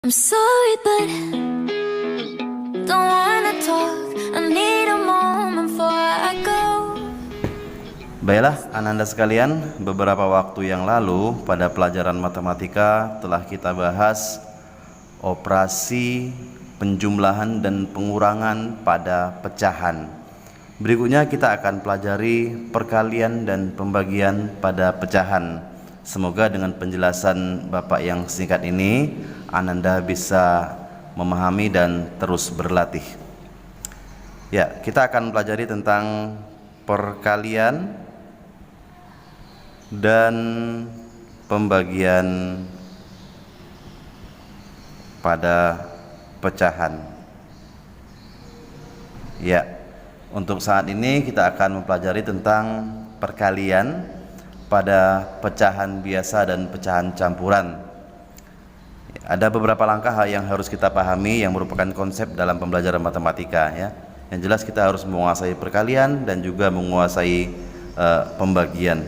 I'm sorry, but don't wanna talk. I need a moment before I go. Baiklah, Ananda sekalian, beberapa waktu yang lalu pada pelajaran matematika telah kita bahas operasi penjumlahan dan pengurangan pada pecahan. Berikutnya kita akan pelajari perkalian dan pembagian pada pecahan. Semoga dengan penjelasan Bapak yang singkat ini Ananda bisa memahami dan terus berlatih. Ya, kita akan pelajari tentang perkalian dan pembagian pada pecahan. Ya, untuk saat ini kita akan mempelajari tentang perkalian pada pecahan biasa dan pecahan campuran. Ada beberapa langkah yang harus kita pahami yang merupakan konsep dalam pembelajaran matematika, ya. Yang jelas kita harus menguasai perkalian dan juga menguasai pembagian.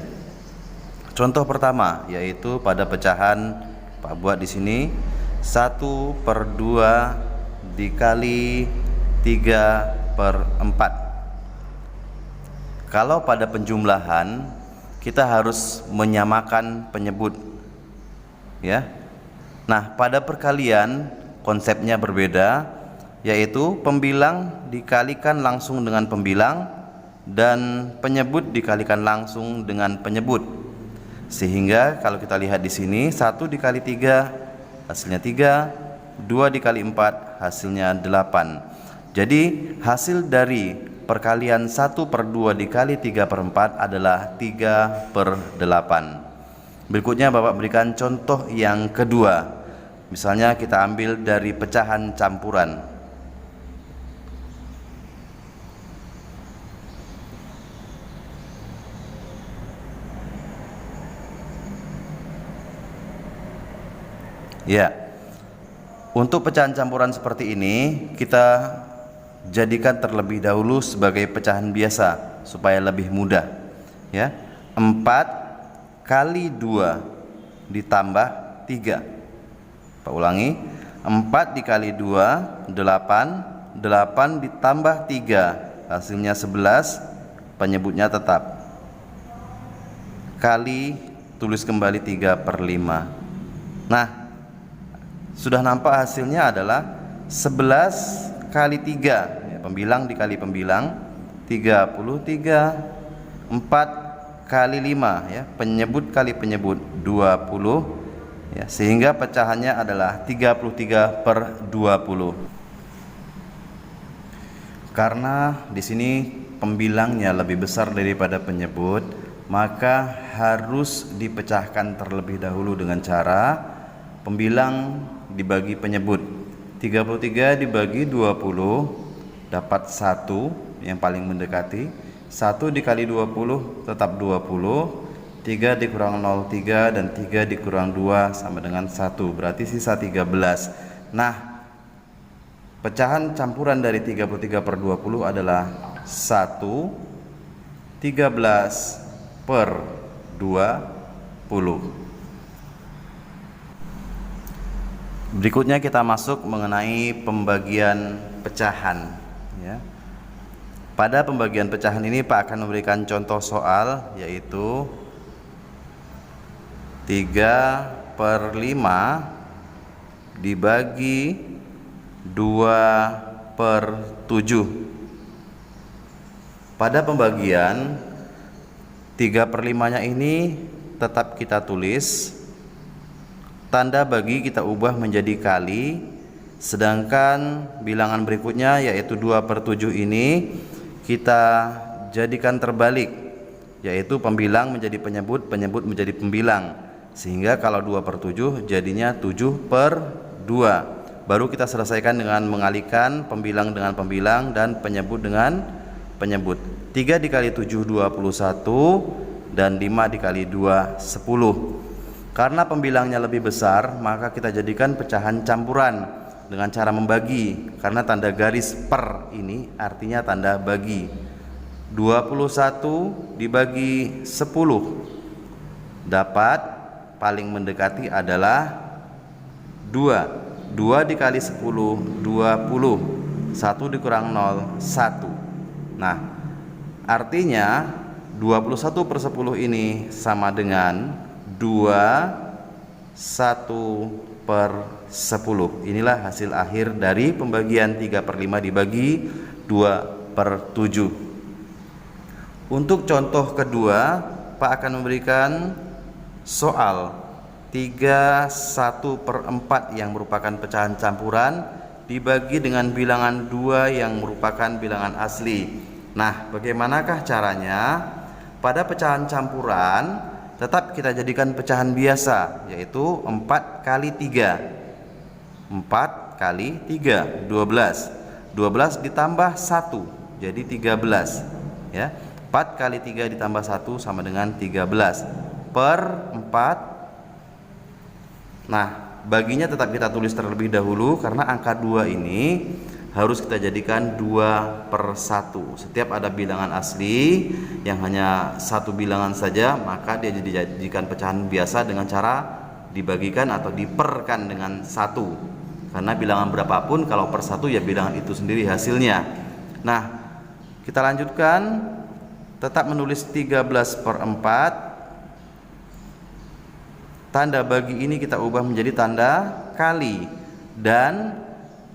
Contoh pertama yaitu pada pecahan, Pak buat di sini 1/2 dikali 3/4. Kalau pada penjumlahan kita harus menyamakan penyebut, ya. Nah, pada perkalian konsepnya berbeda, yaitu pembilang dikalikan langsung dengan pembilang dan penyebut dikalikan langsung dengan penyebut. Sehingga kalau kita lihat di sini 1 dikali 3 hasilnya 3, 2 dikali 4 hasilnya 8. Jadi hasil dari perkalian 1/2 dikali 3/4 adalah 3/8. Berikutnya Bapak berikan contoh yang kedua. Misalnya kita ambil dari pecahan campuran. Ya, untuk pecahan campuran seperti ini kita jadikan terlebih dahulu sebagai pecahan biasa supaya lebih mudah, ya. 4 kali 2 ditambah 3. Pak ulangi, 4 dikali 2 8, 8 ditambah 3 hasilnya 11, penyebutnya tetap, kali tulis kembali 3/5. Nah, sudah nampak hasilnya adalah 11 kali 3, ya, pembilang dikali pembilang 33, 4 kali 5, ya, penyebut kali penyebut 20, ya, sehingga pecahannya adalah 33/20. Karena di sini pembilangnya lebih besar daripada penyebut, maka harus dipecahkan terlebih dahulu dengan cara pembilang dibagi penyebut. 33 dibagi 20 dapat 1 yang paling mendekati. 1 dikali 20 tetap 20, 3 dikurang 0,3 dan 3 dikurang 2 sama dengan 1, berarti sisa 13. Nah, pecahan campuran dari 33/20 adalah 1 13/20. Berikutnya kita masuk mengenai pembagian pecahan, ya. Pada pembagian pecahan ini Pak akan memberikan contoh soal, yaitu 3/5 dibagi 2/7. Pada pembagian 3/5-nya ini tetap kita tulis, tanda bagi kita ubah menjadi kali, sedangkan bilangan berikutnya yaitu 2/7 ini kita jadikan terbalik, yaitu pembilang menjadi penyebut, penyebut menjadi pembilang, sehingga kalau 2/7 jadinya 7/2. Baru kita selesaikan dengan mengalihkan pembilang dengan pembilang dan penyebut dengan penyebut. 3 dikali 7 21 dan 5 dikali 2 10. Karena pembilangnya lebih besar, maka kita jadikan pecahan campuran dengan cara membagi, karena tanda garis per ini artinya tanda bagi. 21 dibagi 10 dapat paling mendekati adalah 2. 2 dikali 10, 20. 1 dikurang 0, 1. Nah, artinya 21/10 ini sama dengan 21/10. Inilah hasil akhir dari pembagian 3/5 dibagi 2/7. Untuk contoh kedua, Pak akan memberikan soal 31/4 yang merupakan pecahan campuran dibagi dengan bilangan 2 yang merupakan bilangan asli. Nah, bagaimanakah caranya? Pada pecahan campuran tetap kita jadikan pecahan biasa, yaitu 4 kali 3. 4 kali 3, 12. 12 ditambah 1, jadi 13. Ya, 4 kali 3 ditambah 1 sama dengan 13 per 4. Nah, baginya tetap kita tulis terlebih dahulu karena angka 2 ini harus kita jadikan 2/1. Setiap ada bilangan asli yang hanya satu bilangan saja, maka dia dijadikan pecahan biasa dengan cara dibagikan atau diperkan dengan 1. Karena bilangan berapapun kalau per 1 ya bilangan itu sendiri hasilnya. Nah, kita lanjutkan, tetap menulis 13/4. Tanda bagi ini kita ubah menjadi tanda kali, dan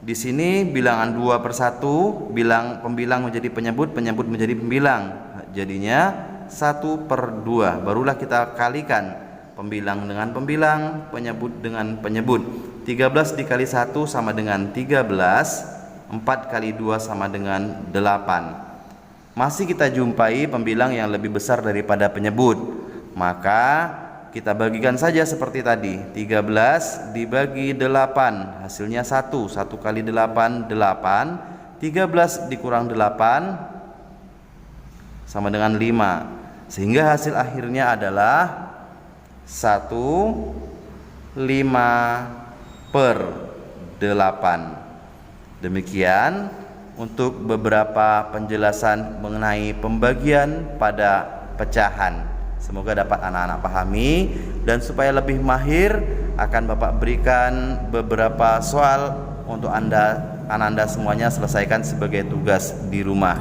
di sini bilangan 2/1, pembilang menjadi penyebut, penyebut menjadi pembilang. Jadinya 1/2. Barulah kita kalikan pembilang dengan pembilang, penyebut dengan penyebut. 13 dikali 1 sama dengan 13. 4 kali 2 sama dengan 8. Masih kita jumpai pembilang yang lebih besar daripada penyebut. Maka kita bagikan saja seperti tadi. 13 dibagi 8, hasilnya 1. 1 kali 8, 8. 13 dikurang 8 sama dengan 5. Sehingga hasil akhirnya adalah 1/5/8. Demikian untuk beberapa penjelasan mengenai pembagian pada pecahan. Semoga dapat anak-anak pahami, dan supaya lebih mahir akan Bapak berikan beberapa soal untuk anak-anda semuanya selesaikan sebagai tugas di rumah.